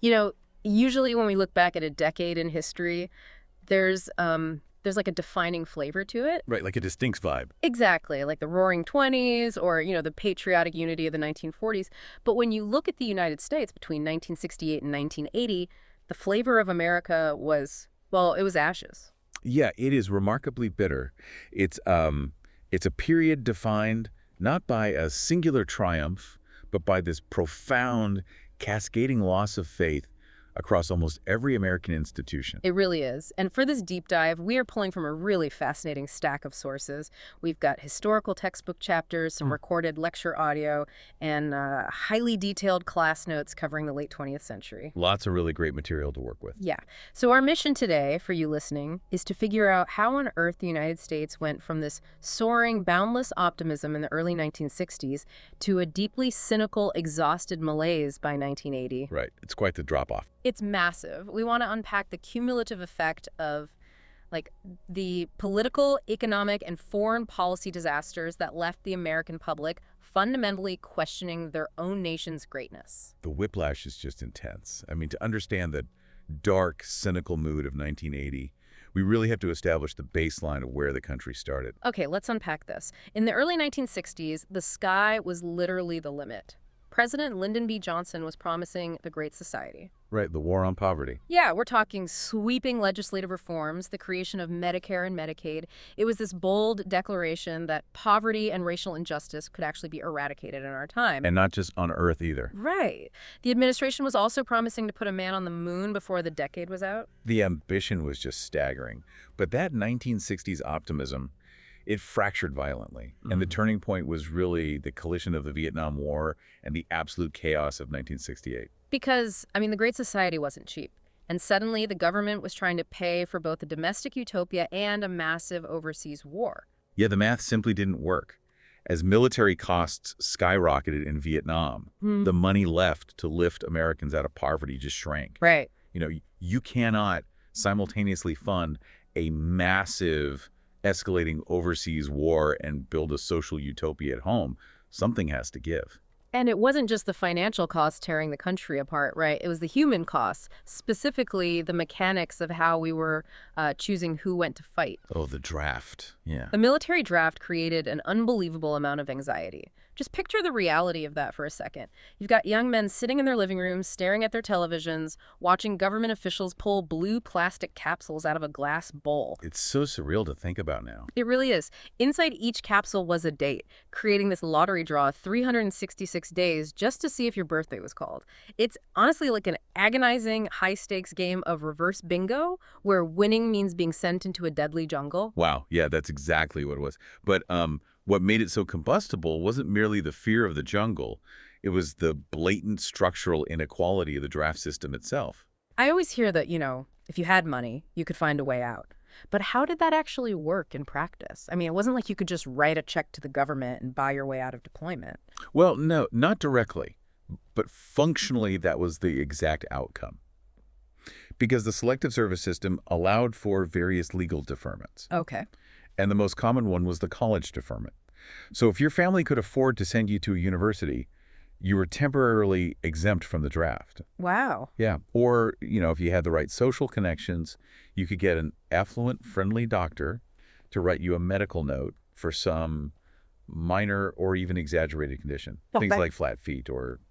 You know, usually when we look back at a decade in history, there's like a defining flavor to it. Right, like a distinct vibe. Exactly, like the Roaring Twenties or, the patriotic unity of the 1940s. But when you look at the United States between 1968 and 1980, the flavor of America was, well, it was ashes. Yeah, it is remarkably bitter. It's a period defined not by a singular triumph, but by this profound, cascading loss of faith across almost every American institution. It really is. And for this deep dive, we are pulling from a really fascinating stack of sources. We've got historical textbook chapters, some recorded lecture audio, and highly detailed class notes covering the late 20th century. Lots of really great material to work with. Yeah. So our mission today, for you listening, is to figure out how on earth the United States went from this soaring, boundless optimism in the early 1960s to a deeply cynical, exhausted malaise by 1980. Right. It's quite the drop-off. It's massive. We want to unpack the cumulative effect of the political, economic, and foreign policy disasters that left the American public fundamentally questioning their own nation's greatness. The whiplash is just intense. I mean, to understand the dark, cynical mood of 1980, we really have to establish the baseline of where the country started. Okay, let's unpack this. In the early 1960s, the sky was literally the limit. President Lyndon B. Johnson was promising the Great Society. Right, the war on poverty. Yeah, we're talking sweeping legislative reforms, the creation of Medicare and Medicaid. It was this bold declaration that poverty and racial injustice could actually be eradicated in our time. And not just on Earth either. Right. The administration was also promising to put a man on the moon before the decade was out. The ambition was just staggering. But that 1960s optimism, it fractured violently. And the turning point was really the collision of the Vietnam War and the absolute chaos of 1968. Because, the Great Society wasn't cheap. And suddenly the government was trying to pay for both a domestic utopia and a massive overseas war. Yeah, the math simply didn't work. As military costs skyrocketed in Vietnam, the money left to lift Americans out of poverty just shrank. Right. You cannot simultaneously fund a massive escalating overseas war and build a social utopia at home. Something has to give. And it wasn't just the financial costs tearing the country apart, right? It was the human costs, specifically the mechanics of how we were choosing who went to fight. Oh, the draft. Yeah. The military draft created an unbelievable amount of anxiety. Just picture the reality of that for a second. You've got young men sitting in their living rooms, staring at their televisions, watching government officials pull blue plastic capsules out of a glass bowl. It's so surreal to think about now. It really is. Inside each capsule was a date, creating this lottery draw 366 days just to see if your birthday was called. It's honestly like an agonizing, high-stakes game of reverse bingo, where winning means being sent into a deadly jungle. Wow. Yeah, that's exactly what it was. But what made it so combustible wasn't merely the fear of the jungle. It was the blatant structural inequality of the draft system itself. I always hear that, if you had money, you could find a way out. But how did that actually work in practice? It wasn't like you could just write a check to the government and buy your way out of deployment. Well, no, not directly. But functionally, that was the exact outcome. Because the Selective Service system allowed for various legal deferments. Okay. And the most common one was the college deferment. So if your family could afford to send you to a university, you were temporarily exempt from the draft. Wow. Yeah. Or, if you had the right social connections, you could get an affluent, friendly doctor to write you a medical note for some minor or even exaggerated condition. Things like flat feet or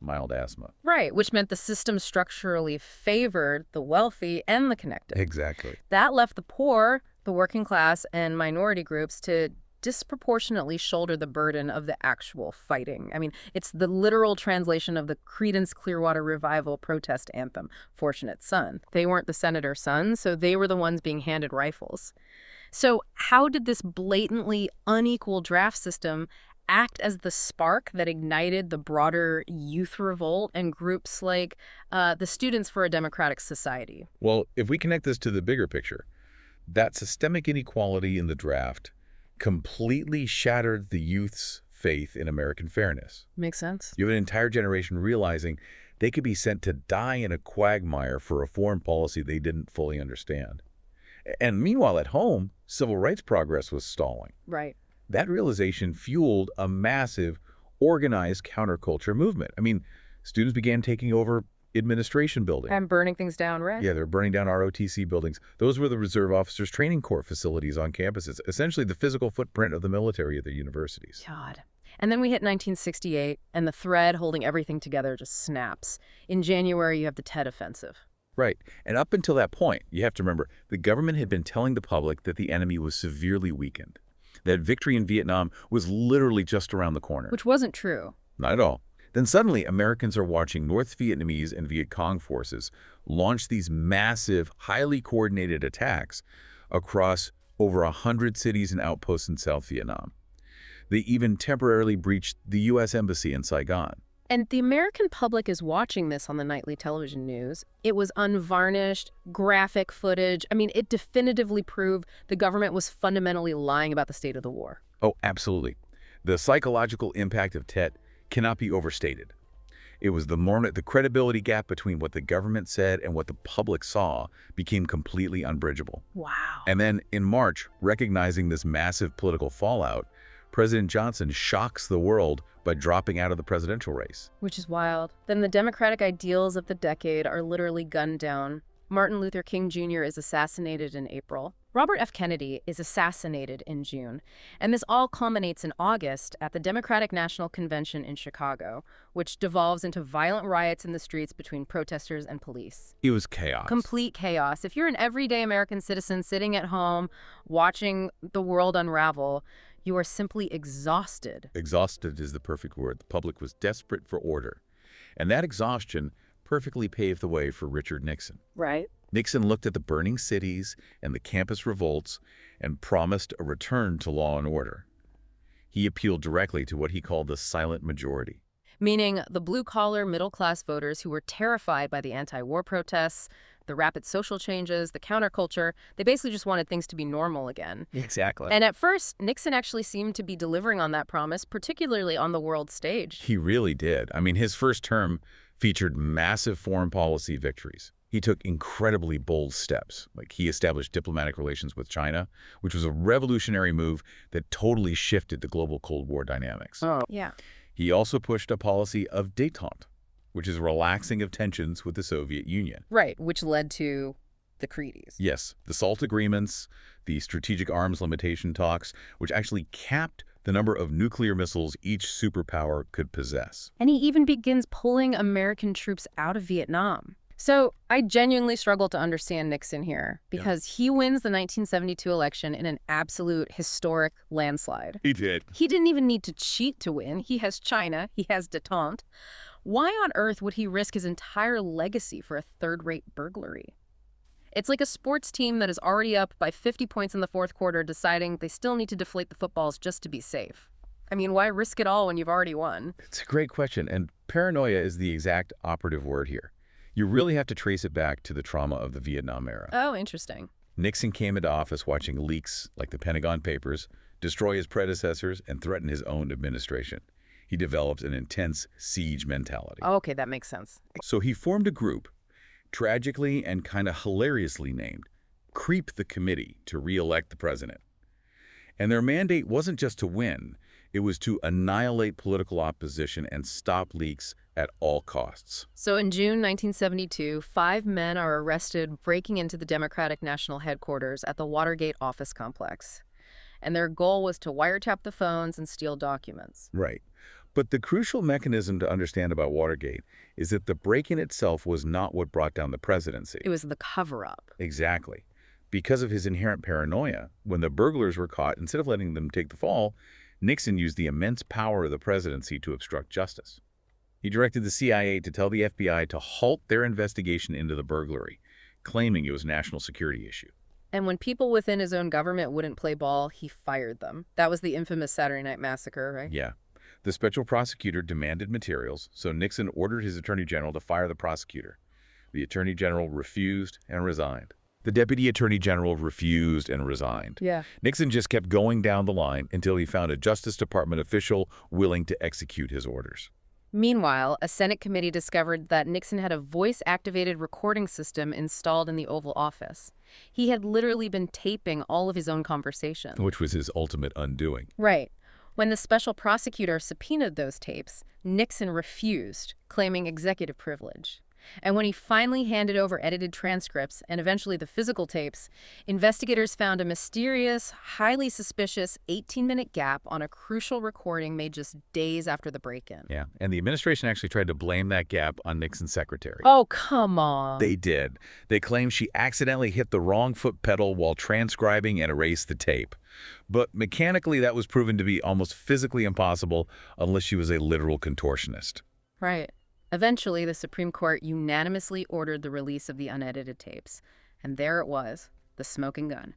mild asthma. Right, which meant the system structurally favored the wealthy and the connected. Exactly. That left the poor, the working class, and minority groups to disproportionately shoulder the burden of the actual fighting. It's the literal translation of the Creedence Clearwater Revival protest anthem, Fortunate Son. They weren't the senator's sons, so they were the ones being handed rifles. So how did this blatantly unequal draft system act as the spark that ignited the broader youth revolt and groups like the Students for a Democratic Society? Well, if we connect this to the bigger picture, that systemic inequality in the draft completely shattered the youth's faith in American fairness. Makes sense. You have an entire generation realizing they could be sent to die in a quagmire for a foreign policy they didn't fully understand. And meanwhile, at home, civil rights progress was stalling. Right. That realization fueled a massive, organized counterculture movement. Students began taking over administration building. And burning things down, right? Yeah, they're burning down ROTC buildings. Those were the Reserve Officers Training Corps facilities on campuses, essentially the physical footprint of the military at the universities. God. And then we hit 1968, and the thread holding everything together just snaps. In January, you have the Tet Offensive. Right. And up until that point, you have to remember, the government had been telling the public that the enemy was severely weakened, that victory in Vietnam was literally just around the corner. Which wasn't true. Not at all. Then suddenly, Americans are watching North Vietnamese and Viet Cong forces launch these massive, highly coordinated attacks across over 100 cities and outposts in South Vietnam. They even temporarily breached the U.S. Embassy in Saigon. And the American public is watching this on the nightly television news. It was unvarnished, graphic footage. I mean, it definitively proved the government was fundamentally lying about the state of the war. Oh, absolutely. The psychological impact of Tet cannot be overstated. It was the moment the credibility gap between what the government said and what the public saw became completely unbridgeable. Wow. And then in March, recognizing this massive political fallout, President Johnson shocks the world by dropping out of the presidential race. Which is wild. Then the democratic ideals of the decade are literally gunned down. Martin Luther King Jr. is assassinated in April. Robert F. Kennedy is assassinated in June. And this all culminates in August at the Democratic National Convention in Chicago, which devolves into violent riots in the streets between protesters and police. It was chaos. Complete chaos. If you're an everyday American citizen sitting at home watching the world unravel, you are simply exhausted. Exhausted is the perfect word. The public was desperate for order. And that exhaustion perfectly paved the way for Richard Nixon. Right. Nixon looked at the burning cities and the campus revolts and promised a return to law and order. He appealed directly to what he called the silent majority. Meaning the blue-collar, middle-class voters who were terrified by the anti-war protests, the rapid social changes, the counterculture. They basically just wanted things to be normal again. Exactly. And at first, Nixon actually seemed to be delivering on that promise, particularly on the world stage. He really did. I mean, his first term featured massive foreign policy victories. He took incredibly bold steps. Like, he established diplomatic relations with China, which was a revolutionary move that totally shifted the global Cold War dynamics. Oh. Yeah. He also pushed a policy of détente, which is relaxing of tensions with the Soviet Union. Right, which led to the treaties. Yes, the SALT agreements, the strategic arms limitation talks, which actually capped the number of nuclear missiles each superpower could possess. And he even begins pulling American troops out of Vietnam. So I genuinely struggle to understand Nixon here because he wins the 1972 election in an absolute historic landslide. He did. He didn't even need to cheat to win. He has China. He has détente. Why on earth would he risk his entire legacy for a third-rate burglary? It's like a sports team that is already up by 50 points in the fourth quarter deciding they still need to deflate the footballs just to be safe. I mean, why risk it all when you've already won? It's a great question, and paranoia is the exact operative word here. You really have to trace it back to the trauma of the Vietnam era. Oh, interesting. Nixon came into office watching leaks like the Pentagon Papers destroy his predecessors and threaten his own administration. He developed an intense siege mentality. Oh, okay, that makes sense. So he formed a group, tragically and kind of hilariously named Creep the Committee, to re-elect the president. And their mandate wasn't just to win, it was to annihilate political opposition and stop leaks at all costs. So in June 1972, 5 men are arrested breaking into the Democratic National Headquarters at the Watergate office complex. And their goal was to wiretap the phones and steal documents. Right. But the crucial mechanism to understand about Watergate is that the break-in itself was not what brought down the presidency. It was the cover-up. Exactly. Because of his inherent paranoia, when the burglars were caught, instead of letting them take the fall, Nixon used the immense power of the presidency to obstruct justice. He directed the CIA to tell the FBI to halt their investigation into the burglary, claiming it was a national security issue. And when people within his own government wouldn't play ball, he fired them. That was the infamous Saturday Night Massacre, right? Yeah. The special prosecutor demanded materials, so Nixon ordered his attorney general to fire the prosecutor. The attorney general refused and resigned. The deputy attorney general refused and resigned. Yeah. Nixon just kept going down the line until he found a Justice Department official willing to execute his orders. Meanwhile, a Senate committee discovered that Nixon had a voice-activated recording system installed in the Oval Office. He had literally been taping all of his own conversations. Which was his ultimate undoing. Right. When the special prosecutor subpoenaed those tapes, Nixon refused, claiming executive privilege. And when he finally handed over edited transcripts and eventually the physical tapes, investigators found a mysterious, highly suspicious 18-minute gap on a crucial recording made just days after the break-in. Yeah, and the administration actually tried to blame that gap on Nixon's secretary. Oh, come on. They did. They claimed she accidentally hit the wrong foot pedal while transcribing and erased the tape. But mechanically, that was proven to be almost physically impossible unless she was a literal contortionist. Right. Eventually, the Supreme Court unanimously ordered the release of the unedited tapes. And there it was, the smoking gun.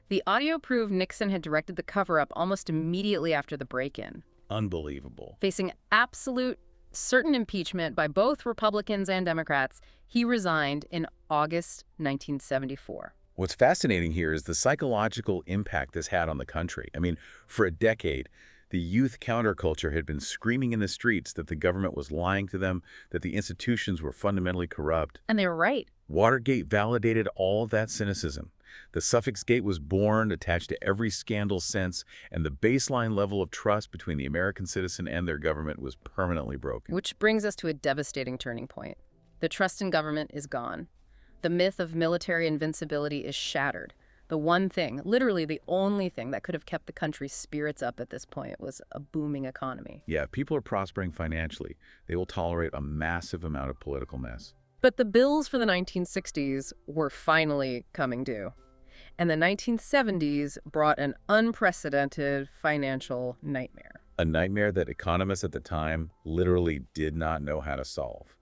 The audio proved Nixon had directed the cover-up almost immediately after the break-in. Unbelievable. Facing absolute certain impeachment by both Republicans and Democrats, he resigned in August 1974. What's fascinating here is the psychological impact this had on the country. I mean, for a decade, the youth counterculture had been screaming in the streets that the government was lying to them, that the institutions were fundamentally corrupt. And they were right. Watergate validated all of that cynicism. The Suffix Gate was born, attached to every scandal since, and the baseline level of trust between the American citizen and their government was permanently broken. Which brings us to a devastating turning point. The trust in government is gone. The myth of military invincibility is shattered. The one thing, literally the only thing that could have kept the country's spirits up at this point was a booming economy. Yeah, people are prospering financially. They will tolerate a massive amount of political mess. But the bills for the 1960s were finally coming due. And the 1970s brought an unprecedented financial nightmare. A nightmare that economists at the time literally did not know how to solve.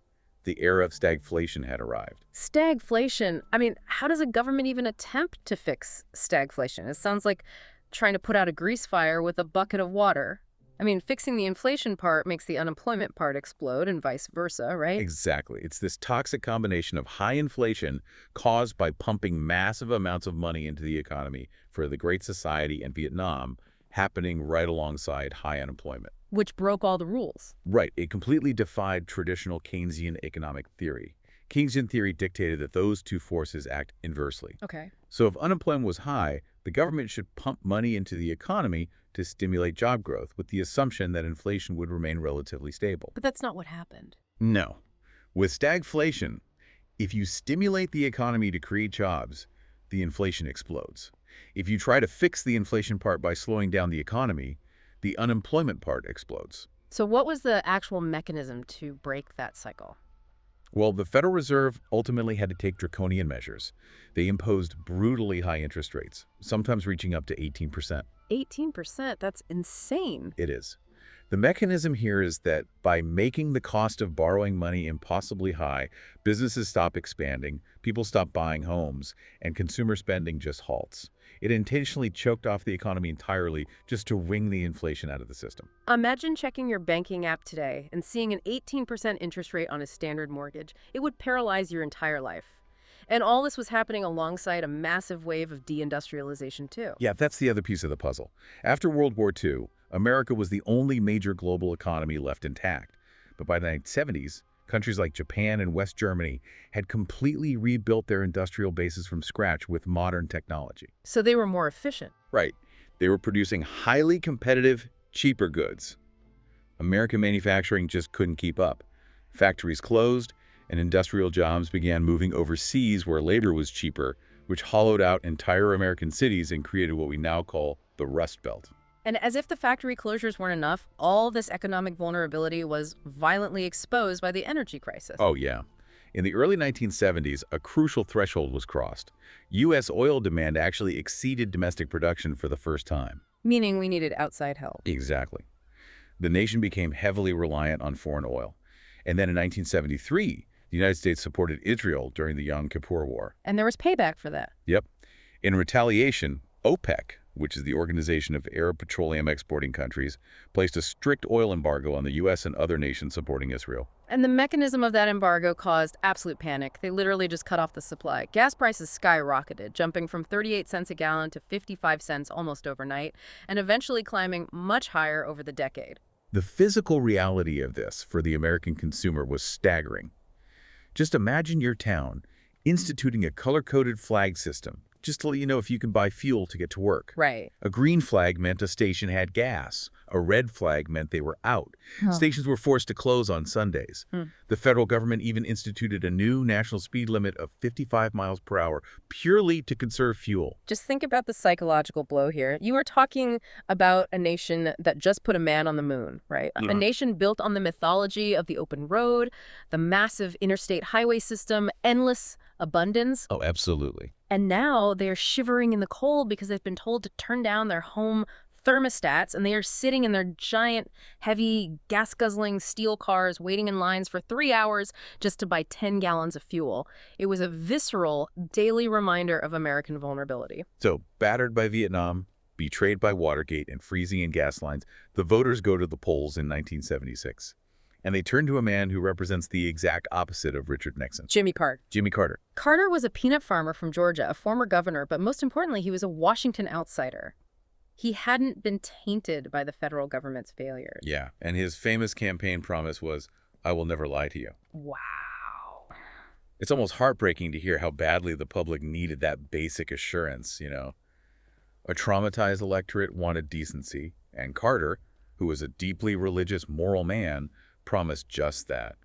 The era of stagflation had arrived. Stagflation? I mean, how does a government even attempt to fix stagflation? It sounds like trying to put out a grease fire with a bucket of water. I mean, fixing the inflation part makes the unemployment part explode and vice versa, right? Exactly. It's this toxic combination of high inflation caused by pumping massive amounts of money into the economy for the Great Society and Vietnam happening right alongside high unemployment. Which broke all the rules. Right. It completely defied traditional Keynesian economic theory. Keynesian theory dictated that those two forces act inversely. Okay. So if unemployment was high, the government should pump money into the economy to stimulate job growth with the assumption that inflation would remain relatively stable. But that's not what happened. No. With stagflation, if you stimulate the economy to create jobs, the inflation explodes. If you try to fix the inflation part by slowing down the economy, the unemployment part explodes. So what was the actual mechanism to break that cycle? Well, the Federal Reserve ultimately had to take draconian measures. They imposed brutally high interest rates, sometimes reaching up to 18%. 18%? That's insane. It is. The mechanism here is that by making the cost of borrowing money impossibly high, businesses stop expanding, people stop buying homes, and consumer spending just halts. It intentionally choked off the economy entirely just to wring the inflation out of the system. Imagine checking your banking app today and seeing an 18% interest rate on a standard mortgage. It would paralyze your entire life. And all this was happening alongside a massive wave of deindustrialization, too. Yeah, that's the other piece of the puzzle. After World War II, America was the only major global economy left intact. But by the 1970s, countries like Japan and West Germany had completely rebuilt their industrial bases from scratch with modern technology. So they were more efficient. Right. They were producing highly competitive, cheaper goods. American manufacturing just couldn't keep up. Factories closed, and industrial jobs began moving overseas where labor was cheaper, which hollowed out entire American cities and created what we now call the Rust Belt. And as if the factory closures weren't enough, all this economic vulnerability was violently exposed by the energy crisis. Oh, yeah. In the early 1970s, a crucial threshold was crossed. U.S. oil demand actually exceeded domestic production for the first time. Meaning we needed outside help. Exactly. The nation became heavily reliant on foreign oil. And then in 1973, the United States supported Israel during the Yom Kippur War. And there was payback for that. Yep. In retaliation, OPEC, which is the Organization of Arab Petroleum Exporting Countries, placed a strict oil embargo on the U.S. and other nations supporting Israel. And the mechanism of that embargo caused absolute panic. They literally just cut off the supply. Gas prices skyrocketed, jumping from 38 cents a gallon to 55 cents almost overnight, and eventually climbing much higher over the decade. The physical reality of this for the American consumer was staggering. Just imagine your town instituting a color-coded flag system, just to let you know if you can buy fuel to get to work. Right. A green flag meant a station had gas. A red flag meant they were out. Stations were forced to close on Sundays. The federal government even instituted a new national speed limit of 55 miles per hour purely to conserve fuel. Just think about the psychological blow here. You are talking about a nation that just put a man on the moon, right? A nation built on the mythology of the open road, the massive interstate highway system, endless abundance. Oh, absolutely. And now they're shivering in the cold because they've been told to turn down their home thermostats, and they are sitting in their giant, heavy, gas-guzzling steel cars waiting in lines for 3 hours just to buy 10 gallons of fuel. It was a visceral, daily reminder of American vulnerability. So, battered by Vietnam, betrayed by Watergate, and freezing in gas lines, the voters go to the polls in 1976. And they turn to a man who represents the exact opposite of Richard Nixon. Jimmy Carter. Jimmy Carter. Carter was a peanut farmer from Georgia, a former governor, but most importantly, he was a Washington outsider. He hadn't been tainted by the federal government's failures. Yeah, and his famous campaign promise was, "I will never lie to you." Wow. It's almost heartbreaking to hear how badly the public needed that basic assurance, A traumatized electorate wanted decency, and Carter, who was a deeply religious, moral man, promised just that.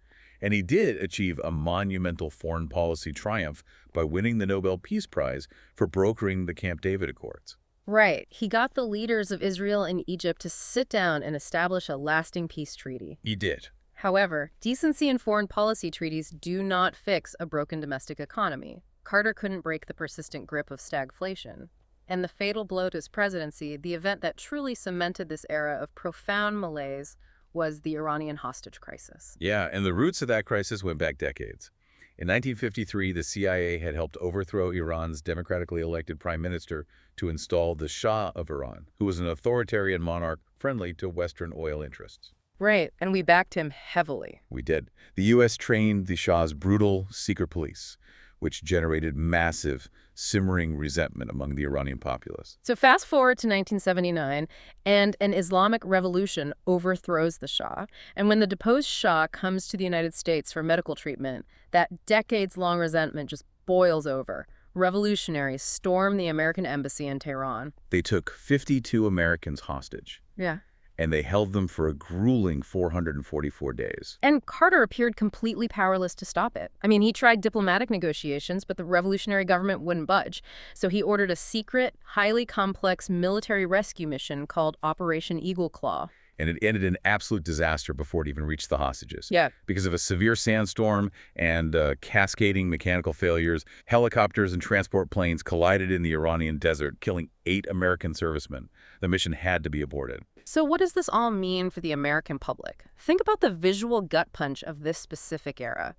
And he did achieve a monumental foreign policy triumph by winning the Nobel Peace Prize for brokering the Camp David Accords. Right. He got the leaders of Israel and Egypt to sit down and establish a lasting peace treaty. He did. However, decency and foreign policy treaties do not fix a broken domestic economy. Carter couldn't break the persistent grip of stagflation. And the fatal blow to his presidency, the event that truly cemented this era of profound malaise, was the Iranian hostage crisis. Yeah, and the roots of that crisis went back decades. In 1953, the CIA had helped overthrow Iran's democratically elected prime minister to install the Shah of Iran, who was an authoritarian monarch friendly to Western oil interests. Right, and we backed him heavily. We did. The U.S. trained the Shah's brutal secret police, which generated massive, simmering resentment among the Iranian populace. So fast forward to 1979, and an Islamic revolution overthrows the Shah. And when the deposed Shah comes to the United States for medical treatment, that decades-long resentment just boils over. Revolutionaries storm the American embassy in Tehran. They took 52 Americans hostage. Yeah. And they held them for a grueling 444 days. And Carter appeared completely powerless to stop it. I mean, he tried diplomatic negotiations, but the revolutionary government wouldn't budge. So he ordered a secret, highly complex military rescue mission called Operation Eagle Claw. And it ended in absolute disaster before it even reached the hostages. Yeah. Because of a severe sandstorm and cascading mechanical failures, helicopters and transport planes collided in the Iranian desert, killing 8 American servicemen. The mission had to be aborted. So what does this all mean for the American public? Think about the visual gut punch of this specific era.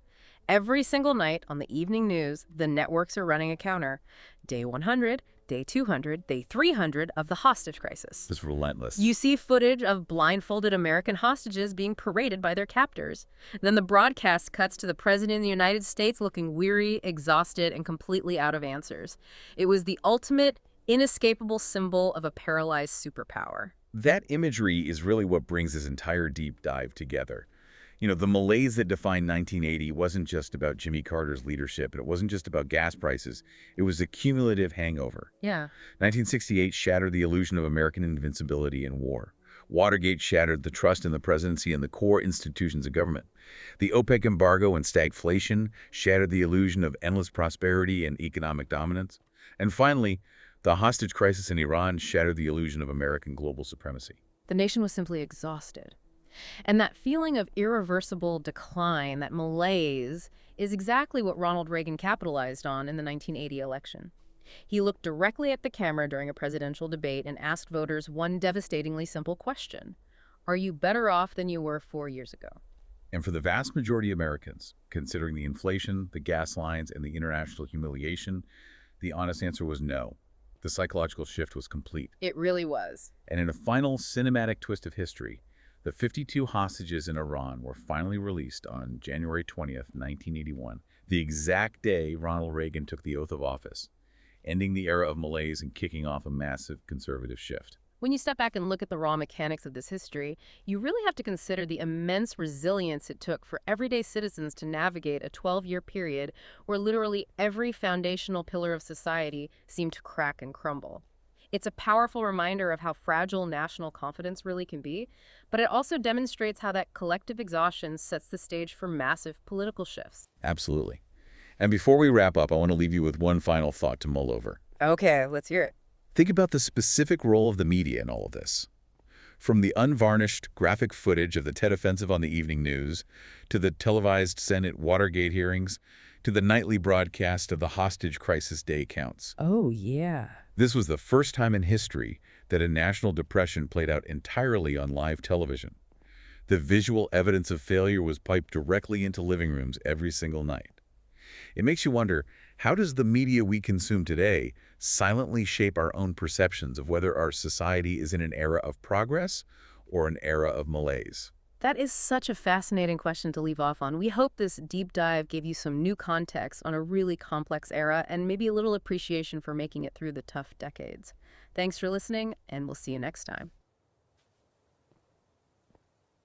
Every single night on the evening news, the networks are running a counter. Day 100, day 200, day 300 of the hostage crisis. It's relentless. You see footage of blindfolded American hostages being paraded by their captors. Then the broadcast cuts to the president of the United States looking weary, exhausted, and completely out of answers. It was the ultimate, inescapable symbol of a paralyzed superpower. That imagery is really what brings this entire deep dive together. The malaise that defined 1980 wasn't just about Jimmy Carter's leadership, and it wasn't just about gas prices. It was a cumulative hangover. Yeah. 1968 shattered the illusion of American invincibility in war. Watergate shattered the trust in the presidency and the core institutions of government. The OPEC embargo and stagflation shattered the illusion of endless prosperity and economic dominance. And finally, the hostage crisis in Iran shattered the illusion of American global supremacy. The nation was simply exhausted. And that feeling of irreversible decline, that malaise, is exactly what Ronald Reagan capitalized on in the 1980 election. He looked directly at the camera during a presidential debate and asked voters one devastatingly simple question. Are you better off than you were 4 years ago? And for the vast majority of Americans, considering the inflation, the gas lines, and the international humiliation, the honest answer was no. The psychological shift was complete. It really was. And in a final cinematic twist of history, the 52 hostages in Iran were finally released on January 20th, 1981, the exact day Ronald Reagan took the oath of office, ending the era of malaise and kicking off a massive conservative shift. When you step back and look at the raw mechanics of this history, you really have to consider the immense resilience it took for everyday citizens to navigate a 12-year period where literally every foundational pillar of society seemed to crack and crumble. It's a powerful reminder of how fragile national confidence really can be, but it also demonstrates how that collective exhaustion sets the stage for massive political shifts. Absolutely. And before we wrap up, I want to leave you with one final thought to mull over. Okay, let's hear it. Think about the specific role of the media in all of this. From the unvarnished graphic footage of the Tet Offensive on the evening news, to the televised Senate Watergate hearings, to the nightly broadcast of the hostage crisis day counts. Oh, yeah. This was the first time in history that a national depression played out entirely on live television. The visual evidence of failure was piped directly into living rooms every single night. It makes you wonder, how does the media we consume today silently shape our own perceptions of whether our society is in an era of progress or an era of malaise? That is such a fascinating question to leave off on. We hope this deep dive gave you some new context on a really complex era and maybe a little appreciation for making it through the tough decades. Thanks for listening, and we'll see you next time.